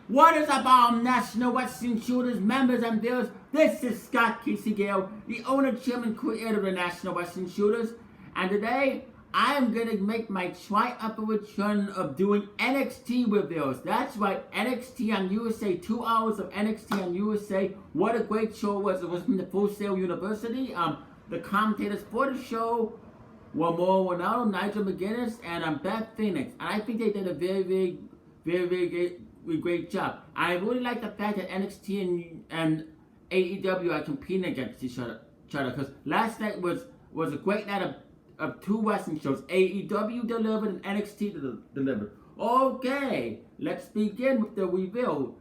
What is up, all National Wrestling Shooters, members and viewers? This is Scott Casey Gale, the owner, chairman, creator of the National Wrestling Shooters. And today, I am going to make my triumphant return of doing NXT reviews. That's right, NXT on USA, 2 hours of NXT on USA. What a great show it was. It was from the Full Sail University. The commentators for the show were Mauro Ronaldo, Nigel McGuinness, and Beth Phoenix. And I think they did a very great job. I really like the fact that NXT and AEW are competing against each other, because last night was a great night of two wrestling shows. AEW delivered and NXT delivered. Okay, let's begin with the review,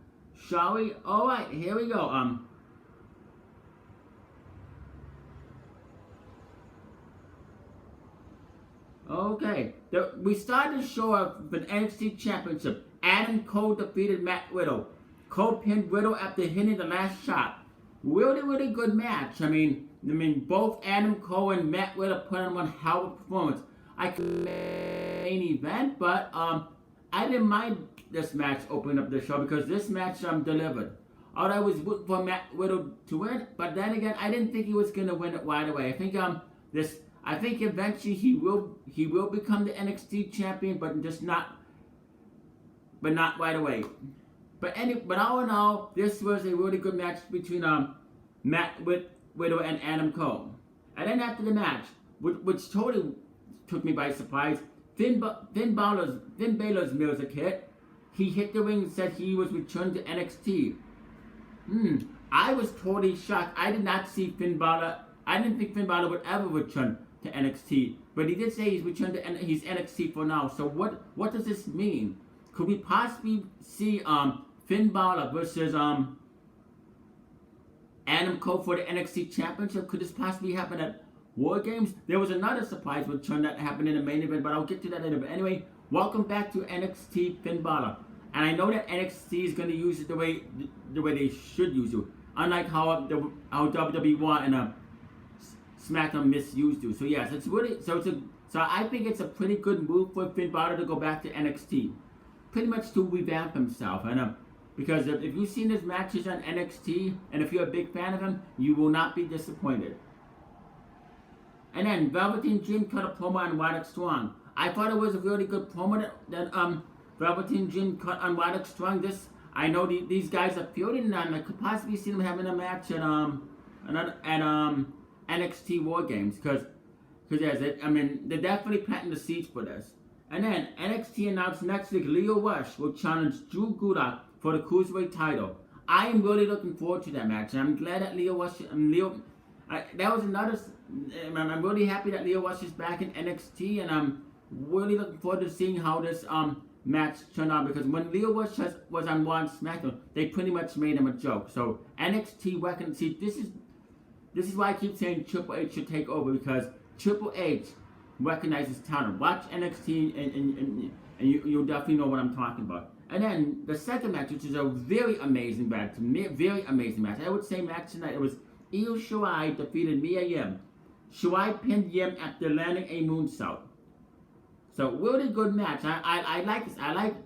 shall we? Alright, here we go. Okay, we started the show off with an NXT Championship. Adam Cole defeated Matt Riddle. Cole pinned Riddle after hitting the last shot. Really good match. I mean, both Adam Cole and Matt Riddle put on one hell of a performance. I could main event, but I didn't mind this match opening up the show because this match delivered. Although I was rooting for Matt Riddle to win, but then again, I didn't think he was gonna win it right away. I think eventually he will become the NXT champion, but not right away. But all in all, this was a really good match between Matt Riddle and Adam Cole. And then after the match, which totally took me by surprise, Finn Balor's music hit. He hit the ring and said he was returned to NXT. I was totally shocked. I did not see Finn Balor. I didn't think Finn Balor would ever return to NXT, but he did say he's returned to he's NXT for now. So what does this mean? Could we possibly see Finn Balor versus Adam Cole for the NXT Championship? Could this possibly happen at War Games? There was another surprise return that happened in the main event, but I'll get to that later. But anyway, welcome back to NXT Finn Balor. And I know that NXT is going to use it the way they should use it, unlike how WWE and SmackDown misused it. So yes, it's really so I think it's a pretty good move for Finn Balor to go back to NXT. Pretty much to revamp himself, and because if you've seen his matches on NXT, and if you're a big fan of him, you will not be disappointed. And then Velveteen Dream cut a promo on Roderick Strong. I thought it was a really good promo that Velveteen Dream cut on Roderick Strong. I know these guys are feuding, and I could possibly see them having a match at NXT War Games, because yes, they're definitely planting the seeds for this. And then NXT announced next week Lio Rush will challenge Drew Gulak for the Cruiserweight title. I am really looking forward to that match, and I'm glad that Lio Rush that was another. I'm really happy that Lio Rush is back in NXT, and I'm really looking forward to seeing how this match turned out, because when Lio Rush was on Raw and SmackDown, they pretty much made him a joke. So NXT this is why I keep saying Triple H should take over, because Triple H recognizes talent. Watch NXT and you'll definitely know what I'm talking about. And then the second match, which is a very amazing match. I would say match tonight, it was Io Shirai defeated Mia Yim. Shirai pinned Yim after landing a moonsault. So really good match. I like this. I like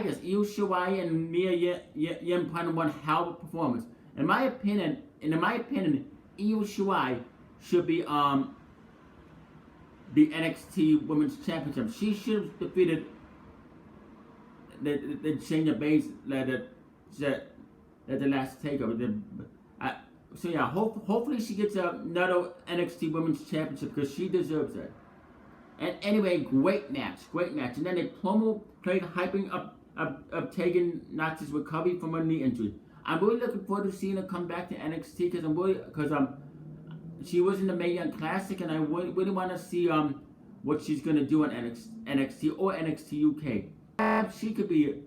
this. Io Shirai and Mia Yim put on one hell of a performance. In my opinion, Io Shirai should be the NXT Women's Championship. She should have defeated the Shayna Baszler at the last takeover. So yeah, hopefully she gets another NXT Women's Championship, because she deserves it. And anyway, great match. And then a promo played hyping up Tegan Knox's recovery from her knee injury. I'm really looking forward to seeing her come back to NXT, because she was in the Mae Young Classic, and I really want to see what she's going to do on NXT or NXT UK. Perhaps she could be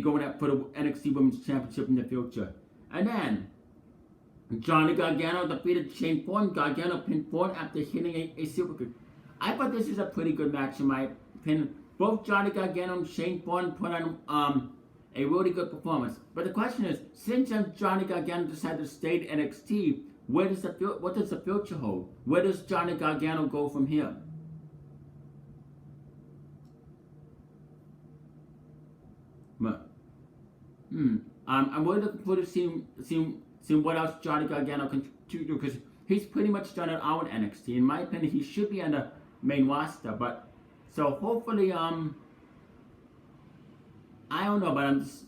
going up for the NXT Women's Championship in the future. And then Johnny Gargano defeated Shane Thorne. Gargano pinned Thorne after hitting a super kick. I thought this is a pretty good match in my opinion. Both Johnny Gargano and Shane Thorne put on a really good performance. But the question is, since Johnny Gargano decided to stay at NXT, what does the future hold? Where does Johnny Gargano go from here? But, I'm really looking forward to seeing what else Johnny Gargano can do, because he's pretty much done it all in NXT. In my opinion, he should be on the main roster. But so hopefully, I don't know, but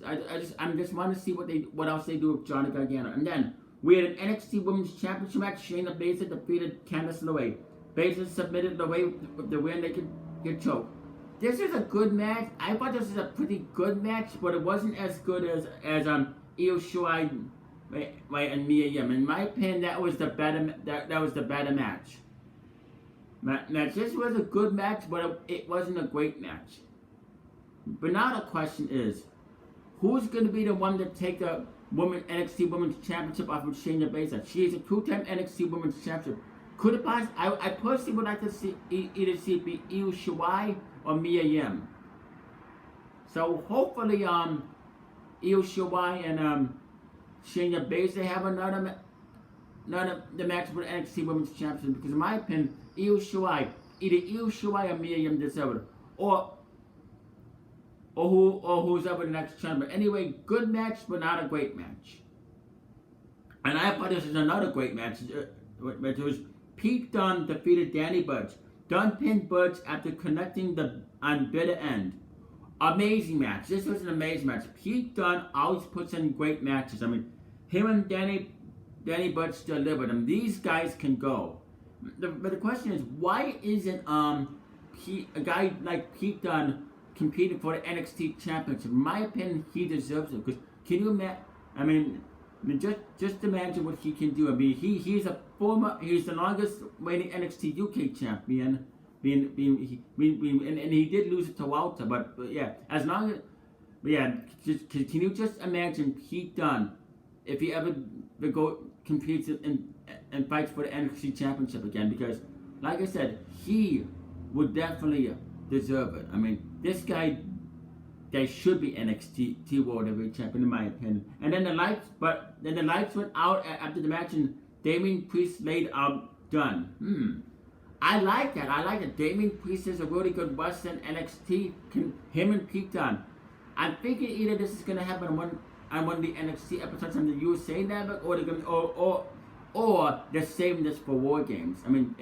I just want to see what else they do with Johnny Gargano. And then we had an NXT Women's Championship match. Shayna Baszler defeated Candice LeRae. Baszler submitted LeRae with the win. They could get choked. This is a good match. I thought this was a pretty good match, but it wasn't as good as Io Shirai and Mia Yim. In my opinion, that was the better match. This was a good match, but it wasn't a great match. But now the question is, who's going to be the one to take the NXT Women's Championship off of Shayna Baszler? She is a two-time NXT Women's Championship. Could it possibly? I personally would like to see either see it be Io Shirai or Mia Yim. So hopefully, Io Shirai and Shayna Baszler have another the match for the NXT Women's Championship, because in my opinion, either Io Shirai or Mia Yim deserve it, or who's ever the next champion. Anyway, good match, but not a great match. And I thought this was another great match. It was Pete Dunne defeated Danny Burch. Dunne pinned Burch after connecting on bitter end. Amazing match. This was an amazing match. Pete Dunne always puts in great matches. I mean, him and Danny Burch delivered them. These guys can go. But the question is, why isn't a guy like Pete Dunne competing for the NXT Championship? In my opinion, he deserves it. Because can you imagine? I mean, just imagine what he can do. I mean, he's the longest reigning NXT UK champion. And he did lose it to Walter, but yeah, as long as, can you just imagine Pete Dunne if he ever competes and fights for the NXT Championship again? Because, like I said, he would definitely deserve it. I mean, this guy, they should be NXT World Heavyweight Champion in my opinion. And then the lights went out after the match, and Damien Priest laid out Dunne. I like that. Damien Priest is a really good wrestler in NXT. Him and Pete Dunne. I'm thinking either this is gonna happen on one of the NXT episodes on the USA Network, or they're saving this for War Games. I mean,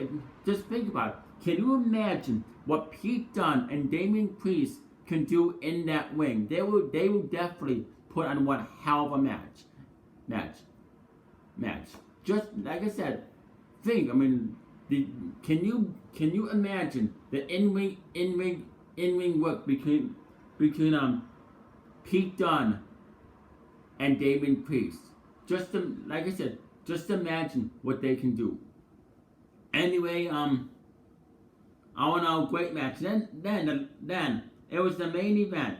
just think about it. Can you imagine what Pete Dunne and Damien Priest can do in that ring? They will definitely put on one hell of a match. Just like I said, think. I mean, can you imagine the in-ring work between Pete Dunne and Damien Priest? Like I said, just imagine what they can do. Anyway, all in all, great match. Then it was the main event.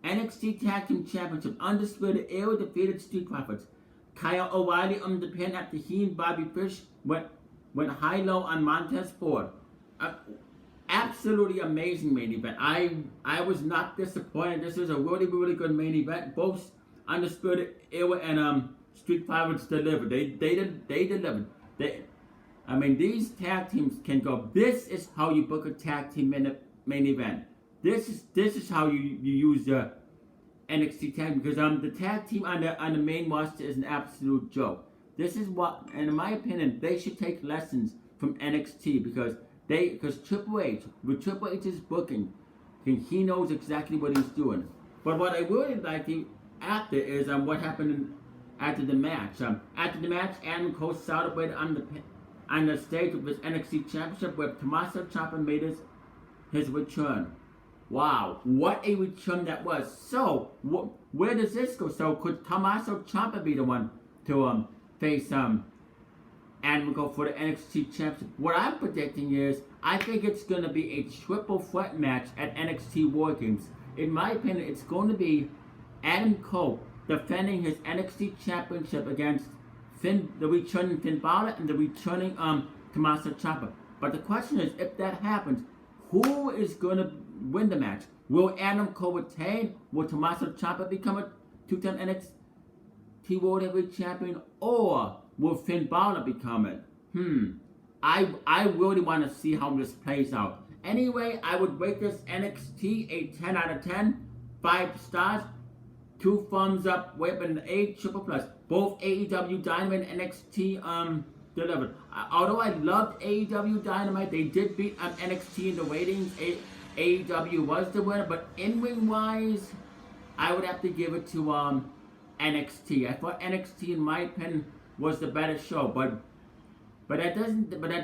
NXT Tag Team Championship. Undisputed Era defeated Street Profits. Kyle O'Reilly on the pin after he and Bobby Fish went high-low on Montez Ford. Absolutely amazing main event. I was not disappointed. This was a really, really good main event. Both Undisputed Era and Street Profits delivered. They delivered. I mean, these tag teams can go. This is how you book a tag team main event. This is how you use the NXT tag, because the tag team on the main roster is an absolute joke. This is what, and in my opinion, they should take lessons from NXT, because Triple H, with Triple H's booking, he knows exactly what he's doing. But what I really like after is what happened after the match. After the match, Adam Cole celebrated on the stage of his NXT Championship, where Tommaso Ciampa made his return. Wow, what a return that was. So, where does this go? So, could Tommaso Ciampa be the one to face Adam Cole for the NXT Championship? What I'm predicting is, I think it's going to be a triple threat match at NXT War Games. In my opinion, it's going to be Adam Cole defending his NXT Championship against the returning Finn Balor and the returning Tommaso Ciampa. But the question is, if that happens, who is going to win the match? Will Adam Cole retain? Will Tommaso Ciampa become a two-time NXT World Heavyweight Champion? Or will Finn Balor become it? I really want to see how this plays out. Anyway, I would rate this NXT a 10 out of 10, 5 stars. 2 thumbs up, weapon 8 triple plus. Both AEW Dynamite and NXT delivered. Although I loved AEW Dynamite, they did beat NXT in the ratings. AEW was the winner, but in ring wise, I would have to give it to NXT. I thought NXT, in my opinion, was the better show, but that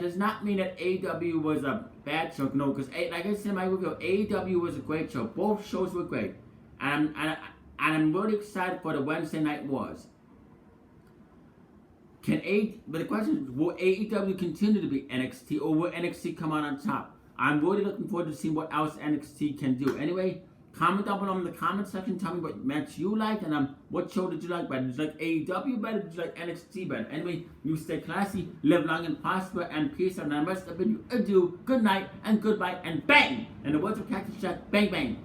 does not mean that AEW was a bad show. No, because like I said in my review, AEW was a great show. Both shows were great, and I'm really excited for the Wednesday Night Wars. But the question is, will AEW continue to be NXT, or will NXT come out on top? I'm really looking forward to seeing what else NXT can do. Anyway, comment down below in the comment section. Tell me what match you like, and what show did you like better? Did you like AEW better? Did you like NXT better? Anyway, you stay classy, live long and prosper, and peace. And I must bid you adieu, good night, and goodbye, and bang! And the words of Cactus Jack, bang bang.